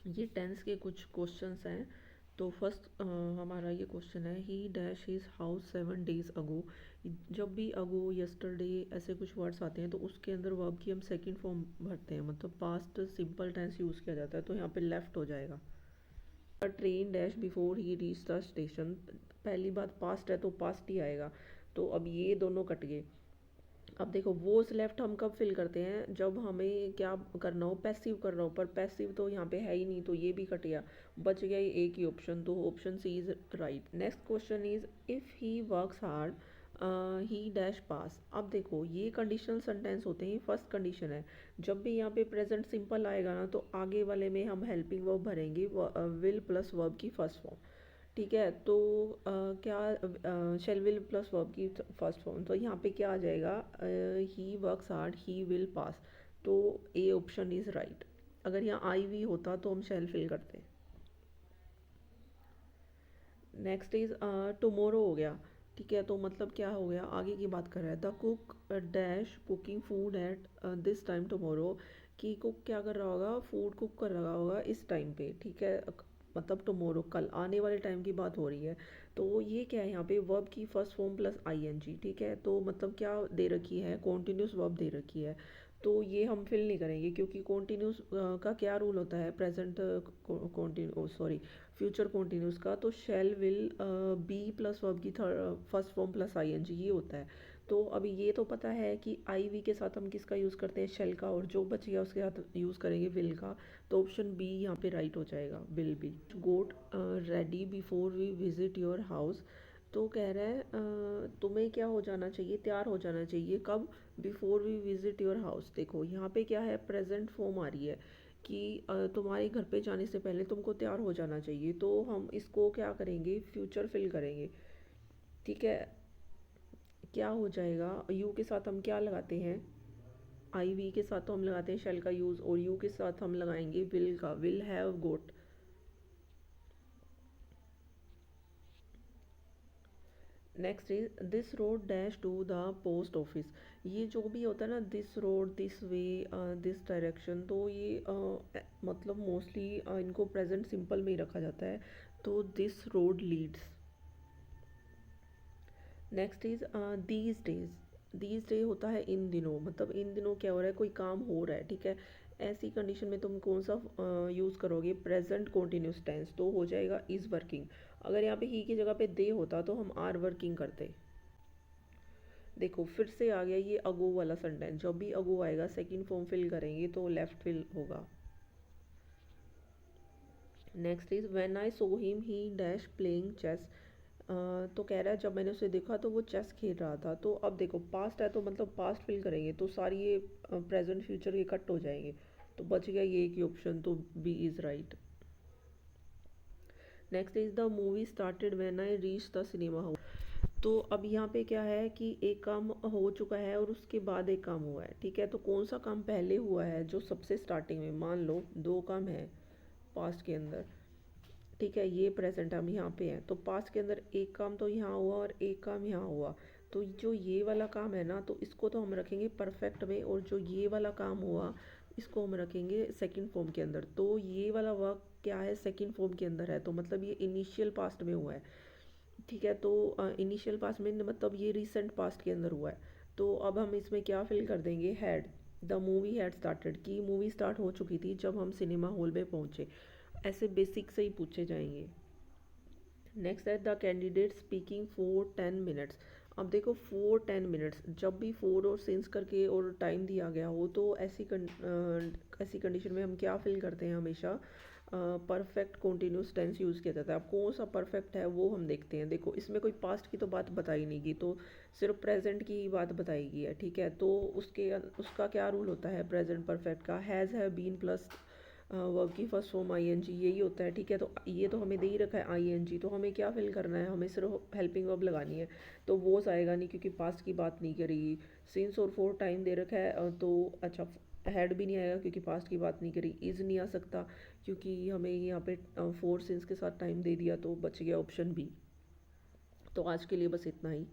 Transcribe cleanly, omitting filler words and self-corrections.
ये टेंस के कुछ क्वेश्चंस हैं। तो फर्स्ट हमारा ये क्वेश्चन है, ही डैश हिज हाउस 7 days अगो। जब भी अगो, यस्टरडे ऐसे कुछ वर्ड्स आते हैं तो उसके अंदर वर्ब की हम सेकंड फॉर्म भरते हैं, मतलब पास्ट सिंपल टेंस यूज़ किया जाता है, तो यहाँ पे लेफ्ट हो जाएगा। Train dash before he reach the station, पहली बात पास्ट है तो पास्ट ही आएगा। तो अब ये दोनों कट गए। अब देखो वो लेफ्ट हम कब फिल करते हैं, जब हमें क्या करना हो, पैसिव करना हो, पर पैसिव तो यहाँ पे है ही नहीं, तो ये भी कट गया। बच गया ये एक ही ऑप्शन, तो option C is right. Next question is if he works hard he dash pass. अब देखो ये कंडीशनल सेंटेंस होते हैं, फर्स्ट कंडीशन है। जब भी यहाँ पे प्रेजेंट सिंपल आएगा ना, तो आगे वाले में हम हेल्पिंग वर्ब भरेंगे, विल प्लस वर्ब की फर्स्ट फॉर्म। ठीक है, तो क्या शेल विल प्लस वर्ब की फर्स्ट फॉर्म, तो यहाँ पे क्या आ जाएगा, ही works hard he will pass. तो ए ऑप्शन इज राइट। अगर यहाँ आई वी होता तो हम शेल फिल करते। नेक्स्ट इज टुमारो हो गया। ठीक है, तो मतलब क्या हो गया, आगे की बात कर रहा है। The cook dash cooking food at this time tomorrow, कि कुक क्या कर रहा होगा, फूड कुक कर रहा होगा इस टाइम पे। ठीक है, मतलब टुमारो कल, आने वाले टाइम की बात हो रही है। तो ये क्या है, यहाँ पे वर्ब की first form plus I N G. ठीक है, तो मतलब क्या दे रखी है, कॉन्टिन्यूस वर्ब दे रखी है। तो ये हम फिल नहीं करेंगे, क्योंकि कॉन्टिन्यूस का क्या रूल होता है, present continue sorry future continuous का, तो shall will be plus verb की first form plus I N G ये होता है। तो अभी ये तो पता है कि आई वी के साथ हम किसका यूज़ करते हैं, शेल का, और जो बच गया उसके साथ यूज़ करेंगे विल का। तो ऑप्शन बी यहाँ पे राइट हो जाएगा, will be. Got ready before we visit your house, तो कह रहा है तुम्हें क्या हो जाना चाहिए, तैयार हो जाना चाहिए, कब, before we visit your house. देखो यहाँ पे क्या है, प्रेजेंट फॉर्म आ रही है कि तुम्हारे घर पे जाने से पहले तुमको तैयार हो जाना चाहिए, तो हम इसको क्या करेंगे, फ्यूचर फिल करेंगे। ठीक है, क्या हो जाएगा, यू के साथ हम क्या लगाते हैं, आई वी के साथ तो हम लगाते हैं शेल का यूज़, और यू के साथ हम लगाएंगे विल का, will have got. Next is this road dash to the post office. ये जो भी होता है ना, this road, this way, this direction, तो ये मतलब मोस्टली इनको प्रेजेंट सिंपल में ही रखा जाता है। तो this road Leeds. Next is these days. These day होता है इन दिनों, मतलब इन दिनों क्या हो रहा है, कोई काम हो रहा है। ठीक है, ऐसी कंडीशन में तुम कौन सा यूज़ करोगे, प्रेजेंट कॉन्टिन्यूस टेंस, तो हो जाएगा इज़ वर्किंग। अगर यहाँ पे ही की जगह पे दे होता तो हम आर वर्किंग करते। देखो फिर से आ गया ये अगो वाला सेंटेंस, जब भी अगो आएगा सेकंड फॉर्म फिल करेंगे तो लेफ्ट फिल होगा। Next is when I saw him he dash playing chess. तो कह रहा है जब मैंने उसे देखा तो वो चेस खेल रहा था। तो अब देखो पास्ट है तो मतलब पास्ट फिल करेंगे, तो सारी ये प्रेजेंट फ्यूचर के कट हो जाएंगे। तो बच गया ये एक ही ऑप्शन, तो B is right. Next is the movie started when I reach the cinema house. तो अब यहाँ पे क्या है कि एक काम हो चुका है और उसके बाद एक काम हुआ है। ठीक है, तो कौन सा काम पहले हुआ है, जो सबसे स्टार्टिंग में, मान लो दो काम है पास्ट के अंदर। ठीक है, ये प्रेजेंट हम यहाँ पे हैं, तो पास्ट के अंदर एक काम तो यहाँ हुआ और एक काम यहाँ हुआ। तो जो ये वाला काम है ना, तो इसको तो हम रखेंगे परफेक्ट में, और जो ये वाला काम हुआ इसको हम रखेंगे सेकंड फॉर्म के अंदर। तो ये वाला वर्क क्या है, सेकंड फॉर्म के अंदर है, तो मतलब ये इनिशियल पास्ट में हुआ है। ठीक है, तो इनिशियल पास्ट में मतलब ये रिसेंट पास्ट के अंदर हुआ है। तो अब हम इसमें क्या फिल कर देंगे, had. The movie had started, की मूवी स्टार्ट हो चुकी थी जब हम सिनेमा हॉल में पहुंचे। ऐसे बेसिक से ही पूछे जाएंगे। नेक्स्ट है the candidate speaking for 10 minutes. अब देखो फॉर 10 मिनट्स, जब भी फोर और सिंस करके और टाइम दिया गया हो, तो ऐसी कंडीशन में हम क्या फिल करते हैं, हमेशा परफेक्ट कॉन्टिन्यूस टेंस यूज़ किया जाता है। अब कौन सा परफेक्ट है वो हम देखते हैं। देखो इसमें कोई पास्ट की तो बात बताई नहीं की, तो सिर्फ प्रेजेंट की ही बात बताई गई है। ठीक है, तो उसका क्या रूल होता है प्रेजेंट परफेक्ट का, हैज़ है बीन प्लस वर्ब की first form I N G, यही होता है। ठीक है, तो ये तो हमें दे ही रखा है आई एन जी, तो हमें क्या फिल करना है, हमें सिर्फ हेल्पिंग वर्ब लगानी है। तो वो आएगा नहीं, क्योंकि पास्ट की बात नहीं करेगी। सिंस और फोर टाइम दे रखा है, तो अच्छा हेड भी नहीं आएगा क्योंकि पास्ट की बात नहीं करी। इज़ नहीं आ सकता क्योंकि हमें यहाँ पे फोर सिंस के साथ टाइम दे दिया, तो बच गया ऑप्शन बी। तो आज के लिए बस इतना ही।